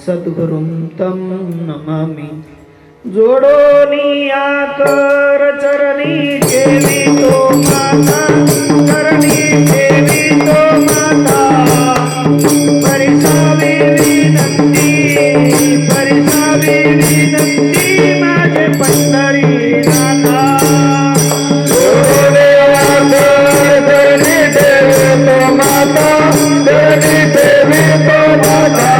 सद्गुरुं तं नमामि। जोडोनिया कर चरणी ठेवितो माता, चरणी ठेवितो माता। परिसावी विनंती, परिसावी विनंती माझे पंढरीनाथा। जोडोनिया कर चरणी ठेवितो माता, चरणी ठेवितो माता।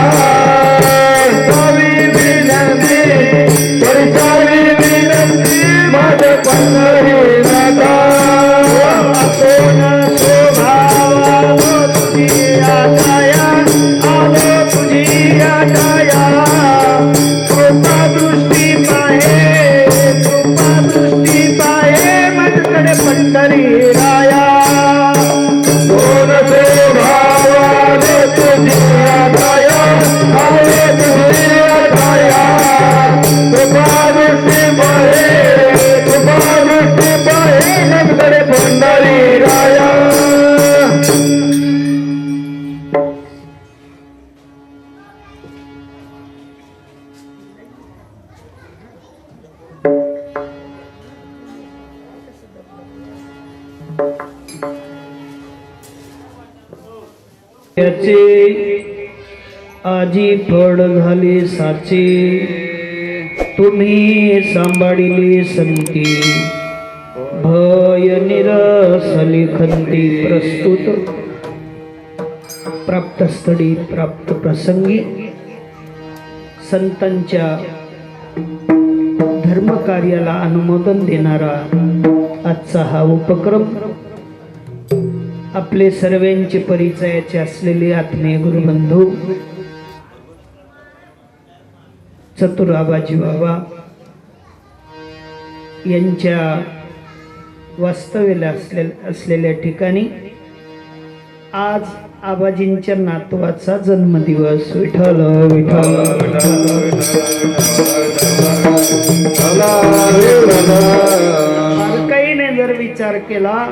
आजी फळ झाले साचे, तुम्ही सांभाळिले संती। भय निरसले खंती, प्रस्तुत प्राप्त स्थळी प्राप्त प्रसंगी संतांच्या धर्म कार्याला अनुमोदन देणारा आजचा हा उपक्रम आपले सर्वांचे परिचयाचे असलेले आत्मीय गुरुबंधू चतुर आबाजी बाबा यांच्या वास्तव्याला असलेल्या ठिकाणी आज आबाजींच्या नातवाचा जन्मदिवस। विठ्ठल विठ्ठल बारकाईने जर विचार केला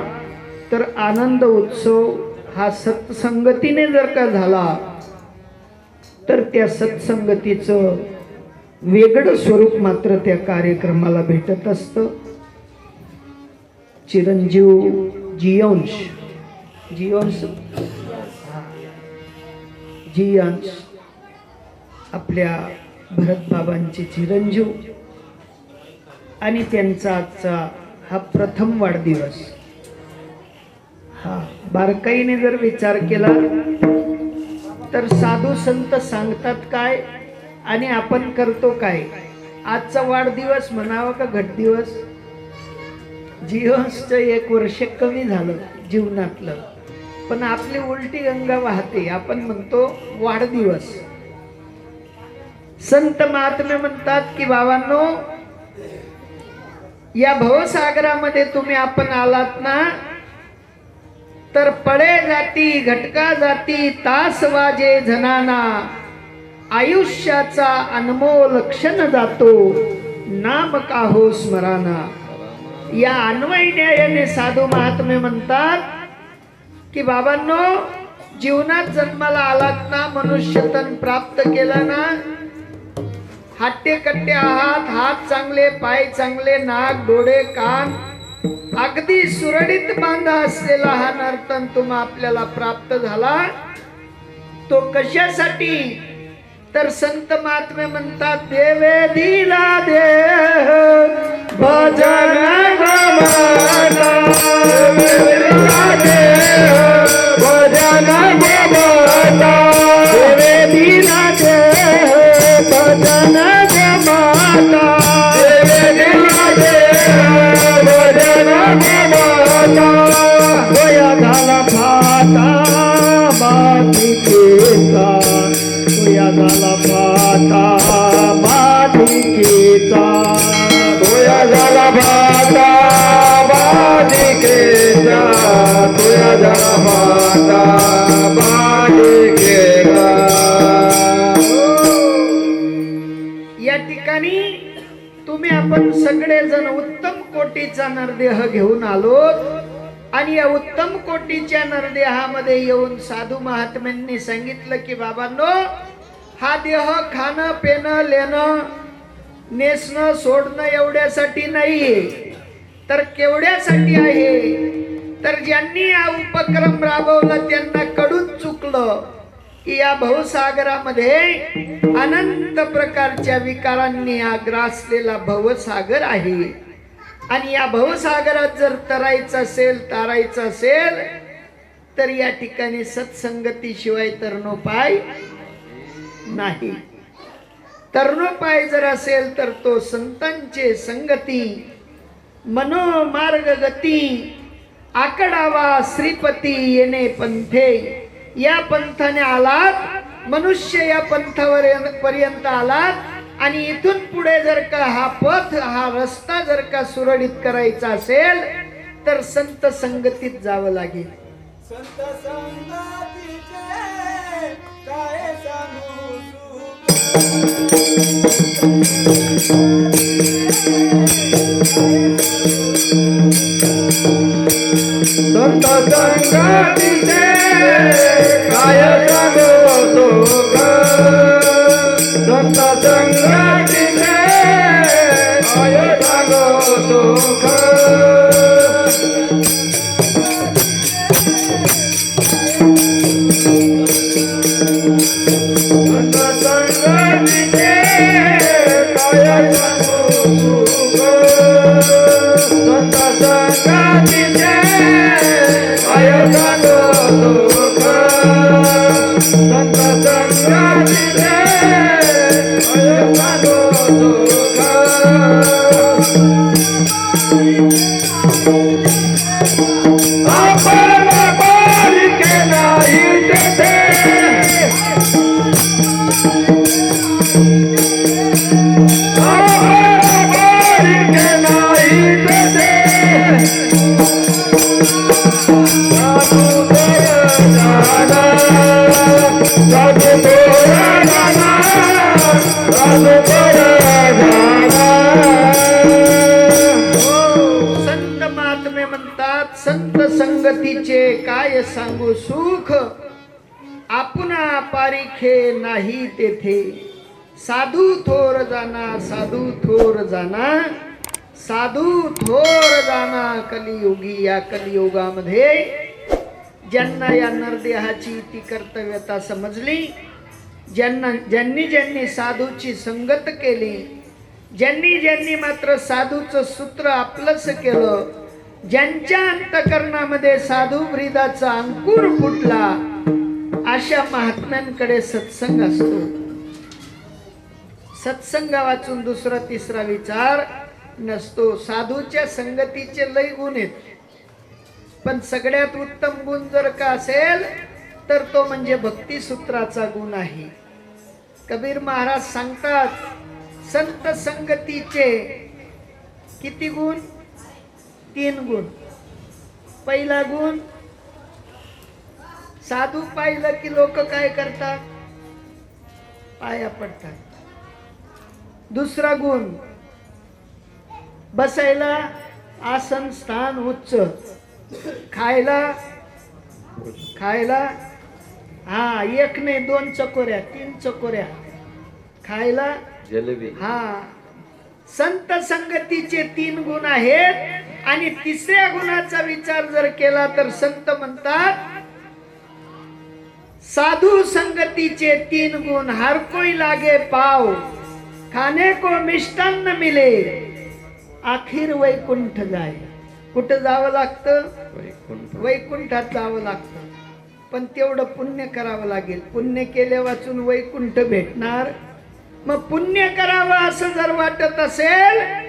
तर आनंद उत्सव हा सत्संगतीने जर का झाला तर त्या सत्संगतीचं वेगळं स्वरूप मात्र त्या कार्यक्रमाला भेटत असतं। चिरंजीव जियांश आपल्या भरत बाबांचे चिरंजीव आणि त्यांचा आजचा हा प्रथम वाढदिवस। हा बारकाईने जर विचार केला तर साधू संत सांगतात काय आणि आपण करतो काय। आजचा वाढदिवस म्हणावा का घटदिवस? जीवनचं 1 वर्ष कमी झालं जीवनातलं, पण आपली उलटी गंगा वाहते, आपण म्हणतो वाढदिवस। संत महात्मे म्हणतात की बाबांनो, या भवसागरामध्ये तुम्ही आपण आलात ना, तर पडे जाती घटका जाती तास वाजे जनाना, आयुष्याचा अनमोल क्षण जातो नाम काहो स्मराना। या अन्वय न्यायाने साधू महात्मे म्हणतात की बाबांनो, जीवनात जन्माला आलात ना, मनुष्य तन प्राप्त केला ना, हट्टे कट्टे आहात, हात चांगले पाय चांगले, नाक डोळे कान अगदी सुरळीत बांधा असलेला हा नर्तन तुम्हा आपल्याला प्राप्त झाला। तो कशासाठी? तर संत महात्मे म्हणतात, देवे दिला देह भजन गमना, देवे दिला देह भजन गमना, देवे दिला देह भजन गमना, देवे दिला देह भजन गमना। होया झाला फाटा मातिकेचा, होया झाला फाटा मातिकेचा, होया झाला फाटा मातिकेचा, होया झाला फाटा मातिकेचा। या ठिकाणी तुम्ही आपण सगळेजण उत्तम कोटीचा नरदेह घेऊन आलो आणि या उत्तम कोटीच्या नरदेहामध्ये येऊन साधू महात्म्यांनी सांगितलं की बाबांनो, हा देह खाणं पिणं लेणं नेसणं सोडणं एवढ्यासाठी नाहीये, तर केवढ्यासाठी आहे? तर ज्यांनी हा उपक्रम राबवला त्यांना कडून चुकलं की या भवसागरामध्ये अनंत प्रकारच्या विकारांनी हा ग्रासलेला भवसागर आहे, आणि या भवसागरात जर तरायचं असेल तारायचं असेल तर या ठिकाणी सत्संगतीशिवाय तरणोपाय नाही. तरणोपाय जर असेल तर तो संतांचे संगती, मनोमार्ग गती, आकडावा श्रीपती येणे पंथे. या पंथाने आलात, मनुष्य या पंथावर पर्यंत आलात, आणि इथून पुढे जर का हा पथ हा रस्ता जर का सुरळीत करायचा असेल तर संत संगतीत जावं लागेल. संत संगतीचे काय सांगू संत संगतीचे काय सांगू सुख, संत संगतीचे काय सांगू सुख. संत महात्मे म्हणतात संत संगतीचे काय सांगू सुख, आपणा पारिखे नाही तेथे. साधू थोर जाना, साधू थोर जाना, साधू थोर जाना कलियुगी. या कलियुगामध्ये ज्यांना या नरदेहाची ती कर्तव्यता समजली, ज्यांनी साधूची संगत केली, ज्यांनी मात्र साधूचं सूत्र आपलंच केलं, ज्यांच्या अंतकरणामध्ये साधू ब्रीदाचा अंकुर फुटला, अशा महात्म्यांकडे सत्संग असतो. सत्संग वाचून दुसरा तिसरा विचार नसतो. साधूच्या संगतीचे लय गुण आहेत, पण सगळ्यात उत्तम गुण जर का असेल तर तो म्हणजे भक्ती सूत्राचा गुण आहे. कबीर महाराज सांगतात संत संगतीचे किती गुण? 3 गुण. पहिला गुण, साधू पाहिलं की लोक काय करतात? पाया पडतात. दुसरा गुण, बसायला आसन स्थान उच्च, खायला हा 1 नाही 2 चकोऱ्या 3 चकोऱ्या खायला जलेबी. हा संत संगतीचे 3 गुण आहेत. आणि तिसऱ्या गुणाचा विचार जर केला तर संत म्हणतात साधू संगतीचे 3 गुण. हर कोई लागे पाव, खाने को मिष्टान्न मिले, आखिर वैकुंठ जाय. कुठं जावं लागतं? वैकुंठात जावं लागतं. पण तेवढं पुण्य करावं लागेल. पुण्य केले वाचून वैकुंठ भेटणार. मग पुण्य करावं असं जर वाटत असेल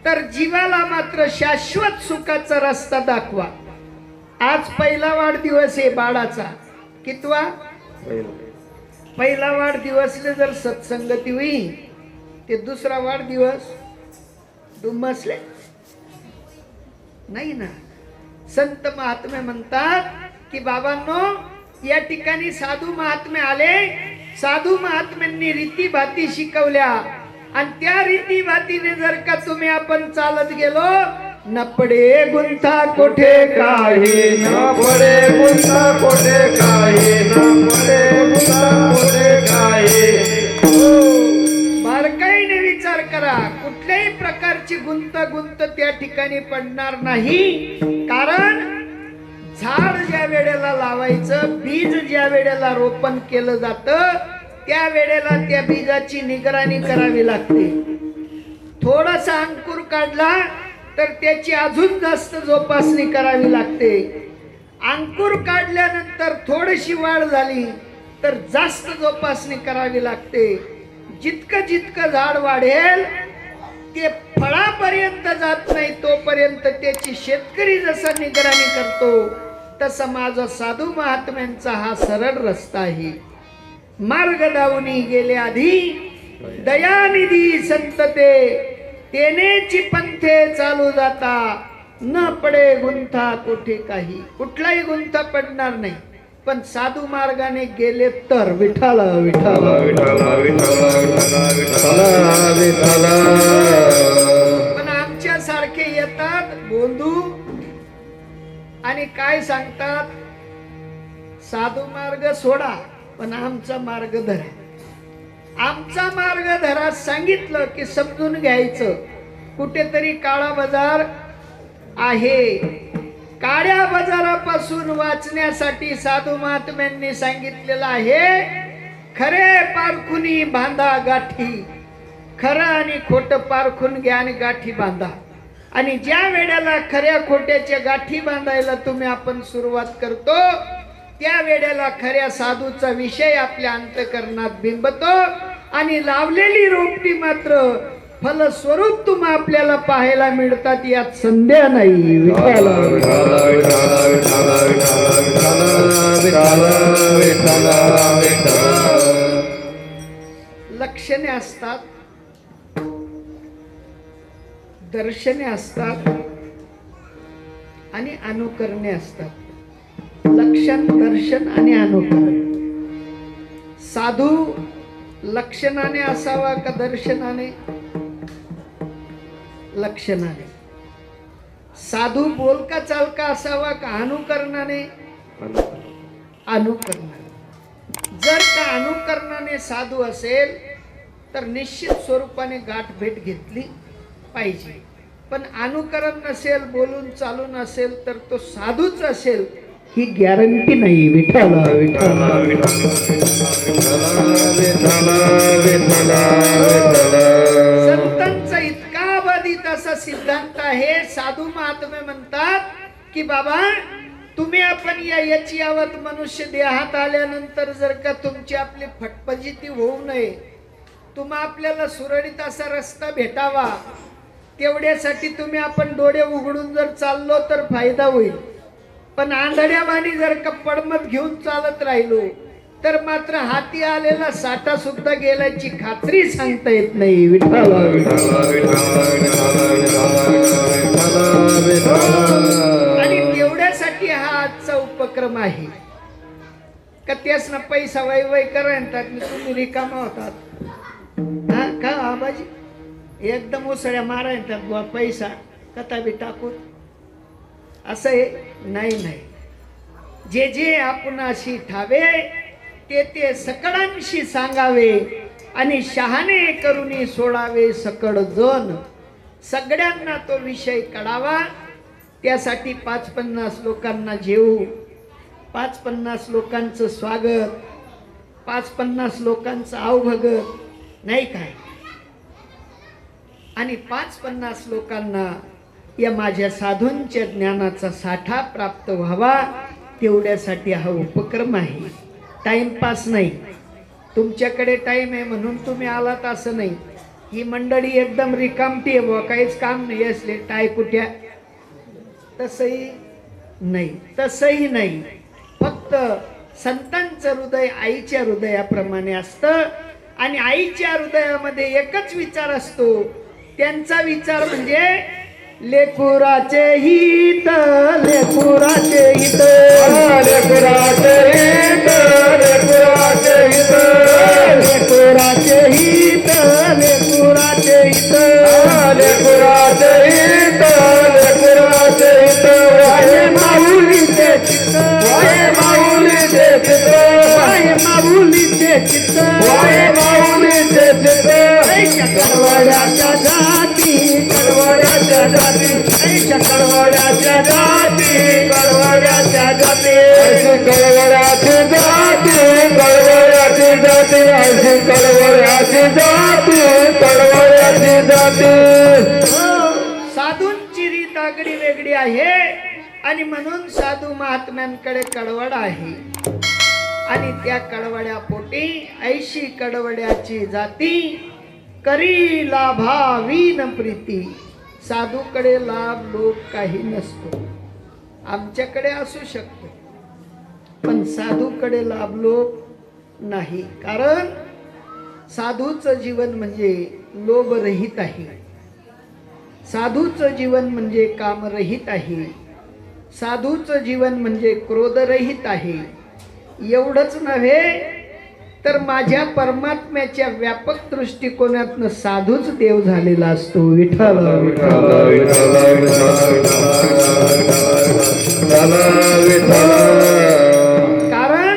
तर जीवाला मात्र शाश्वत सुखाचा रस्ता दाखवा. आज पहिला वाढदिवस आहे बाळाचा. कितवा? पहिला वाढदिवसले जर सत्संगती होई ते दुसरा वाढदिवस दुमसले नाही ना. संत महात्मे म्हणतात की बाबांनो, या ठिकाणी साधू महात्मे आले, साधू महात्म्यांनी रीतीभाती शिकवल्या, आणि त्या रीतीभातीने जर का तुम्ही आपण चालत गेलो, न पडे गुंथा कोठे काही, न पडे गुंता कोठे काही, न पडे गुंता कोठे काही. कुठल्याही प्रकारची गुंतागुंत त्या ठिकाणी पडणार नाही. कारण झाड ज्या वेळेला लावायचं, बीज ज्या वेळेला रोपण केलं जातं, त्या वेळेला त्या बीजाची निगराणी करावी लागते. थोडासा अंकुर काढला तर त्याची अजून जास्त जोपासणी करावी लागते. अंकुर काढल्यानंतर थोडीशी वाढ झाली तर जास्त जोपासणी करावी लागते. जितकं जितकं झाड वाढेल ते फळापर्यंत जात नाही तोपर्यंत त्याची शेतकरी जसा निगराणी करतो, तसा माझा साधू महात्म्यांचा हा सरळ रस्ता आहे. मार्ग दावनी गेले आधी, दयानिधी संत तेनेची पंथे चालू जाता, न पडे गुंथा कोठे काही. कुठलाही गुंथा पडणार नाही. पण साधू मार्गाने गेले तर विठाला विठाला विठाला विठाला विठाला. पण आमच्या सारखे येतात बोंधू आणि काय सांगतात, साधू मार्ग सोडा पण आमचा मार्ग धरा. आमचा मार्ग धरा सांगितलं की समजून घ्यायचं. कुठेतरी काळा बाजार आहे. काळ्या बाजारापासून वाचण्यासाठी साधू महात्म्यांनी सांगितलेलं आहे, खरे पारखुनी बांधा गाठी. खरं आणि खोटं पारखून घ्या आणि गाठी बांधा. आणि ज्या वेळेला खऱ्या खोट्याच्या गाठी बांधायला आपण सुरुवात करतो, त्या वेळेला खऱ्या साधूचा विषय आपल्या अंतःकरणात बिंबतो आणि लावलेली रोपटी मात्र फलस्वरूप आपल्याला पाहायला मिळतात, यात संदेह नाही. विठाला विठाला विठाला विठाला विठाला विठाला विठाला. लक्षणे असतात, दर्शने असतात आणि अनुकरणे असतात. लक्षण, दर्शन आणि अनुकरण. साधू लक्षणाने असावा का दर्शनाने? लक्षणाने. साधू बोलका चालका असावा का अनुकरणाने? अनुकरणाने. जर का अनुकरणाने साधू असेल तर निश्चित स्वरूपाने गाठ भेट घेतली पाहिजे. पण अनुकरण नसेल, बोलून चालून असेल तर तो साधूच असेल ही गॅरंटी नाही. विठाला विठाला संतांचा इतका बाधित असा सिद्धांत आहे. साधू महात्मे म्हणतात की बाबा तुम्ही आपण याची यावत मनुष्य देहात आल्यानंतर जर का तुमची आपली फटफजिती होऊ नये, आपल्याला सुरळीत असा रस्ता भेटावा, तेवढ्यासाठी तुम्ही आपण डोळे उघडून जर चाललो तर फायदा होईल. पण आंधळ्यावानी जर का पडमत घेऊन चालत राहिलो तर मात्र हाती आलेला साठा सुद्धा गेल्याची खात्री सांगता येत नाही. विठाला आणि तेवढ्यासाठी हा आजचा उपक्रम आहे का त्यास ना पैसा वय वय करतात, तुम्ही रिकामा होतात. हा का आबाजी एकदम उसळ्या मारायतात बुवा, पैसा कथा बी टाकून असं आहे? नाही नाही. जे जे आपणाशी ठावे ते ते सकळांशी सांगावे आणि शहाणे करुनी सोडावे सकळ जन. सगळ्यांना तो विषय कळावा. त्यासाठी 5-50 लोकांना जेवू, 5-50 लोकांचं स्वागत, 5-50 लोकांचं आवभगत नाही काय, आणि 5-50 लोकांना या माझ्या साधूंच्या ज्ञानाचा साठा प्राप्त व्हावा, तेवढ्यासाठी हा उपक्रम आहे. टाइमपास नाही. तुमच्याकडे टाइम आहे म्हणून तुम्ही आलात असं नाही. ही मंडळी एकदम रिकामटी आहे बुवा, काहीच काम नाही असले टाय कुठ्या, तसंही नाही, तसंही नाही. फक्त संतांचं हृदय आईच्या हृदयाप्रमाणे असतं आणि आईच्या हृदयामध्ये एकच विचार असतो. त्यांचा विचार म्हणजे लेकुराचे हित, लेकुराचे हित, लेकुराचे हित, लेकुराचे हित, लेकुराचे हित, लेकुराचे हित, लेकुराचे हित, लेकुराचे हित. वाहे माऊलीचे चित्त, वाहे माऊलीचे चित्त, वाहे माऊलीचे चित्त, वाहे माऊलीचे चित्त. अशी कळवळ्याची जाती कळवळ्याची जाती अशी कळवळ्याची जाती कळवळ्याची जाती साधूंची रीत आगळी वेगळी आहे आणि म्हणून साधू महात्म्यांकडे कळवड आहे आणि त्या कळवड्या पोटी ऐशी कळवड्याची जाती करी लाभावीन प्रीती. साधूकडे लाभ लोभ काही नसतो, आमच्याकडे असू शकतो पण साधूकडे लाभ लोभ नाही. कारण साधूचं जीवन म्हणजे लोभरहित आहे, साधूचं जीवन म्हणजे कामरहित आहे, साधूचं जीवन म्हणजे क्रोधरहित आहे. एवढंच नव्हे तर माझ्या परमात्म्याच्या व्यापक दृष्टिकोनातनं साधूच देव झालेला असतो. विठ्ठल विठ्ठल कारण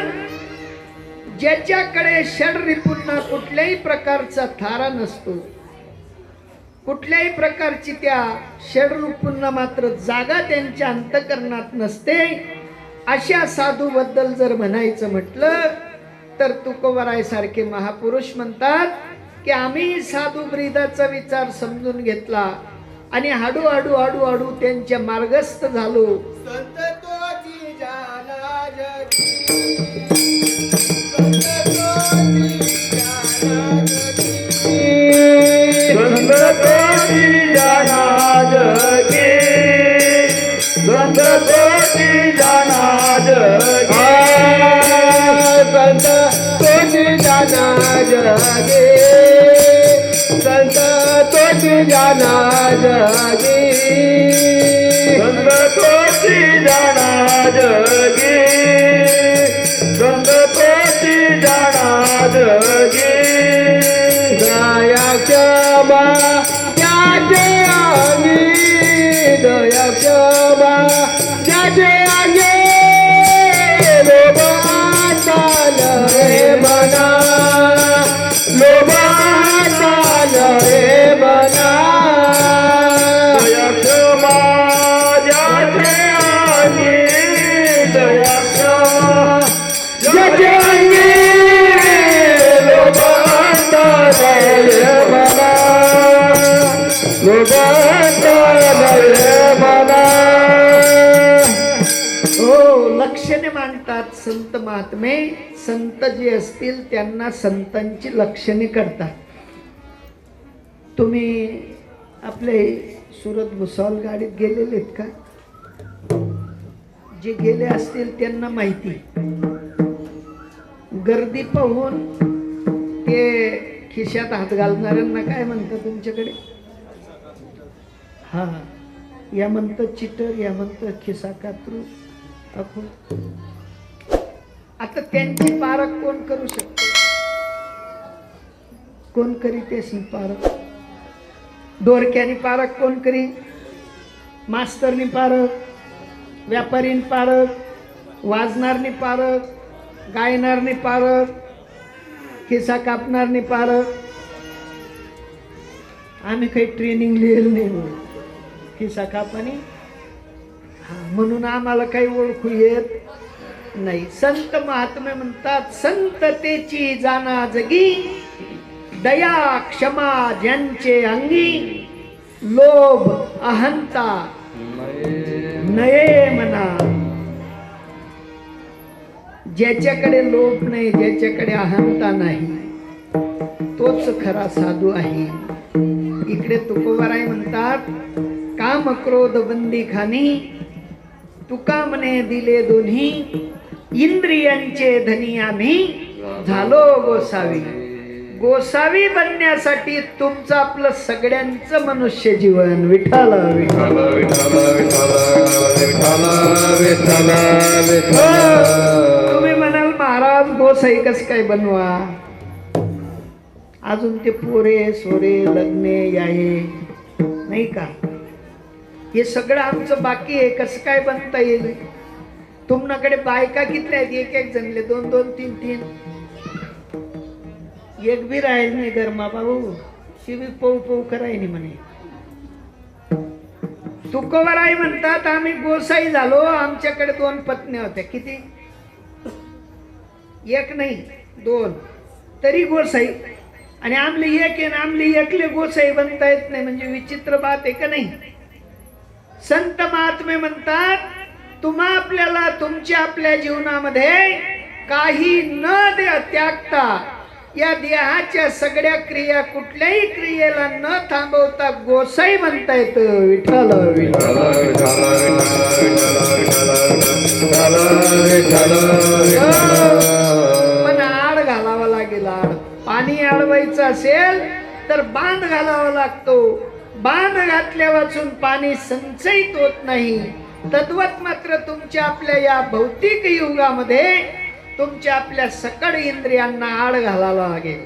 ज्याच्याकडे षड्रिपूंना कुठल्याही प्रकारचा थारा नसतो, कुठल्याही प्रकारची त्या षड्रिपूंना मात्र जागा त्यांच्या अंतःकरणात नसते, अशा साधू बद्दल जर म्हणायचं म्हटलं तर तुकोबराय सारखे महापुरुष म्हणतात की आम्ही साधू ब्रीदाचा विचार समजून घेतला आणि हळूहळू हळूहळू त्यांच्या मार्गस्थ झालो. संत तोची जाना जगी संत तोची जाना जगी संत तोची जाना जगी संत तोची जाना जगी संत तोची जाना जगी संत तोची जाना जगी संत तोची जाना जगी संत तोची जाना जगी दया क्षमा ज्याचे अंगी दया क्षमा ज्याचे अंगी लोभाचा नये मना लोभाचा नये मना दया क्षमा ज्याचे अंगी दया क्षमा ज्याचे अंगी लोभाचा नये मना लोभाचा नये मना. हो, लक्षणे मांडतात संत महात्मे. संत जे असतील त्यांना संतांची लक्षणे करतात. तुम्ही आपले सुरत भुसावळ गाडीत गेलेले आहेत का? जे गेले असतील त्यांना माहिती. गर्दी पाहून ते खिशात हात घालणाऱ्यांना काय म्हणतात तुमच्याकडे? हा, या म्हणतात चिटर, या म्हणतात खिसा कातरू. अखो आता त्यांची पारख कोण करू शकतो? कोण करी त्याची पारख? दोरक्यानी पारख कोण करी? मास्तरनी पारख, व्यापारीनी पारख, वाजणारनी पारख, गायणारनी पारख, खिसा कापणारनी पारख. आम्ही काही ट्रेनिंग लिहिलं नाही हो खिसा कापानी, म्हणून आम्हाला काही ओळखू येत नाही. संत महात्मे म्हणतात संततेची जाना जगी दया क्षमा ज्यांचे अंगी लोभ अहंता नये मना. ज्याच्याकडे लोभ नाही, ज्याच्याकडे अहंता नाही, तोच खरा साधू आहे. इकडे तुकोबाराय म्हणतात काम क्रोध बंदी खानी तुका मने दिले दोन्ही इंद्रियांचे धनी आम्ही झालो गोसावी. गोसावी बनण्यासाठी तुमचं आपलं सगळ्यांचं मनुष्य जीवन. विठ्ठल विठ्ठल तुम्ही म्हणाल महाराज गोसाई कसं काय बनवा? अजून ते पोरे सोरे लग्ने याये नाही का, हे सगळं आमचं बाकी आहे. कसं काय बनता येईल? तुमच्याकडे बायका कितल्या आहेत? एक एक जणले, दोन दोन तीन तीन. एक बी राहील नाही गरमा भाऊ, ती बी पऊ पऊ करायनी म्हणे. तुकोबाराय म्हणतात आम्ही गोसाई झालो, आमच्याकडे 2 पत्नी होत्या. किती? एक नाही 2 तरी गोसाई, आणि आमली एक आहे ना आमली एकले गोसाई बनता येत नाही, म्हणजे विचित्र बात आहे का नाही? संत महात्मे म्हणतात तुम्हा आपल्याला तुमच्या आपल्या जीवनामध्ये काही न त्यागता या देहाच्या सगळ्या क्रिया कुठल्याही क्रियेला न थांबवता गोसाई बनता येतं. विठ्ठल विठ्ठल पण आड घालावा लागेल. आड पाणी अडवायचं असेल तर बांध घालावा लागतो. बांध घातल्या वाचून पाणी संचयित होत नाही. तद्वत मात्र तुमच्या आपल्या या भौतिक युगामध्ये तुमच्या आपल्या सकळ इंद्रियांना आड घालावा लागेल.